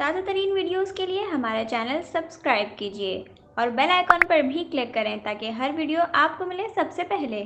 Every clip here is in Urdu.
تازہ ترین ویڈیوز کے لیے ہمارا چینل سبسکرائب کیجیے اور بیل آئیکن پر بھی کلک کریں تاکہ ہر ویڈیو آپ کو ملے سب سے پہلے۔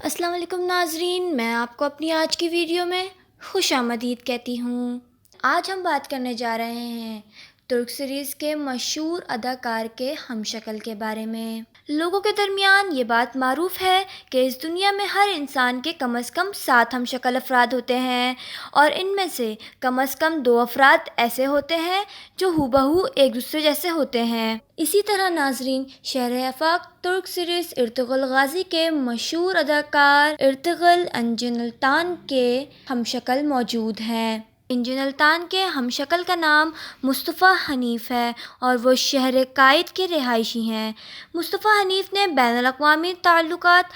السلام علیکم ناظرین، میں آپ کو اپنی آج کی ویڈیو میں خوش آمدید کہتی ہوں۔ آج ہم بات کرنے جا رہے ہیں ترک سیریز کے مشہور اداکار کے ہم شکل کے بارے میں۔ لوگوں کے درمیان یہ بات معروف ہے کہ اس دنیا میں ہر انسان کے کم از کم 7 ہم شکل افراد ہوتے ہیں، اور ان میں سے کم از کم 2 افراد ایسے ہوتے ہیں جو ہو بہو ایک دوسرے جیسے ہوتے ہیں۔ اسی طرح ناظرین، شہر آفاق ترک سیریز ارطغرل غازی کے مشہور اداکار ارطغرل انجن التان کے ہم شکل موجود ہیں۔ انجن التان کے ہم شکل کا نام مصطفیٰ حنیف ہے اور وہ شہر قائد کے رہائشی ہیں۔ مصطفیٰ حنیف نے بین الاقوامی تعلقات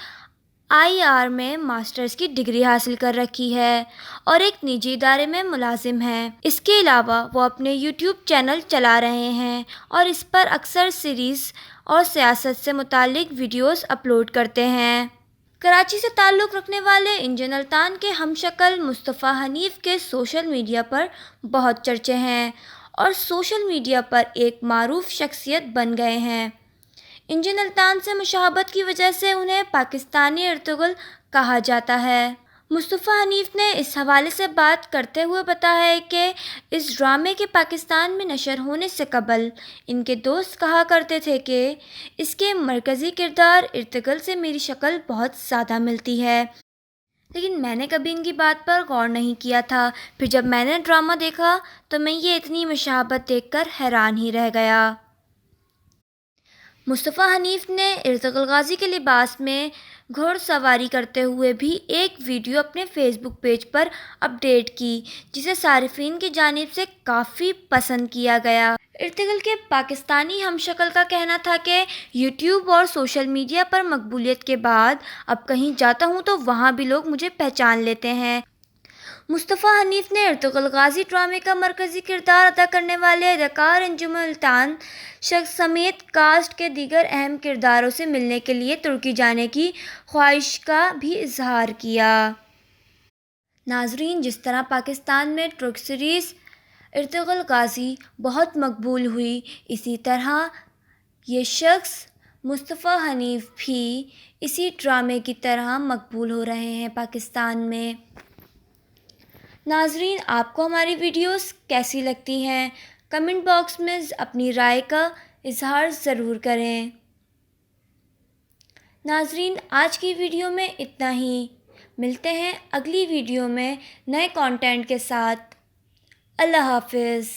IR میں ماسٹرز کی ڈگری حاصل کر رکھی ہے اور ایک نجی ادارے میں ملازم ہیں۔ اس کے علاوہ وہ اپنے YouTube چینل چلا رہے ہیں اور اس پر اکثر سیریز اور سیاست سے متعلق ویڈیوز اپلوڈ کرتے ہیں۔ کراچی سے تعلق رکھنے والے انجن التان کے ہم شکل مصطفیٰ حنیف کے سوشل میڈیا پر بہت چرچے ہیں اور سوشل میڈیا پر ایک معروف شخصیت بن گئے ہیں۔ انجن التان سے مشابہت کی وجہ سے انہیں پاکستانی ارطغرل کہا جاتا ہے۔ مصطفیٰ حنیف نے اس حوالے سے بات کرتے ہوئے بتایا ہے کہ اس ڈرامے کے پاکستان میں نشر ہونے سے قبل ان کے دوست کہا کرتے تھے کہ اس کے مرکزی کردار ارطغرل سے میری شکل بہت زیادہ ملتی ہے، لیکن میں نے کبھی ان کی بات پر غور نہیں کیا تھا۔ پھر جب میں نے ڈرامہ دیکھا تو میں یہ اتنی مشابہت دیکھ کر حیران ہی رہ گیا۔ مصطفیٰ حنیف نے ارطغرل غازی کے لباس میں گھوڑ سواری کرتے ہوئے بھی ایک ویڈیو اپنے فیس بک پیج پر اپڈیٹ کی، جسے صارفین کی جانب سے کافی پسند کیا گیا۔ ارطغرل کے پاکستانی ہم شکل کا کہنا تھا کہ یوٹیوب اور سوشل میڈیا پر مقبولیت کے بعد اب کہیں جاتا ہوں تو وہاں بھی لوگ مجھے پہچان لیتے ہیں۔ مصطفیٰ حنیف نے ارطغرل غازی ڈرامے کا مرکزی کردار ادا کرنے والے اداکار انجن التان شخص سمیت کاسٹ کے دیگر اہم کرداروں سے ملنے کے لیے ترکی جانے کی خواہش کا بھی اظہار کیا۔ ناظرین، جس طرح پاکستان میں ترک سیریز ارطغرل غازی بہت مقبول ہوئی، اسی طرح یہ شخص مصطفیٰ حنیف بھی اسی ڈرامے کی طرح مقبول ہو رہے ہیں پاکستان میں۔ ناظرین، آپ کو ہماری ویڈیوز کیسی لگتی ہیں؟ کمنٹ باکس میں اپنی رائے کا اظہار ضرور کریں۔ ناظرین، آج کی ویڈیو میں اتنا ہی۔ ملتے ہیں اگلی ویڈیو میں نئے کانٹینٹ کے ساتھ۔ اللہ حافظ۔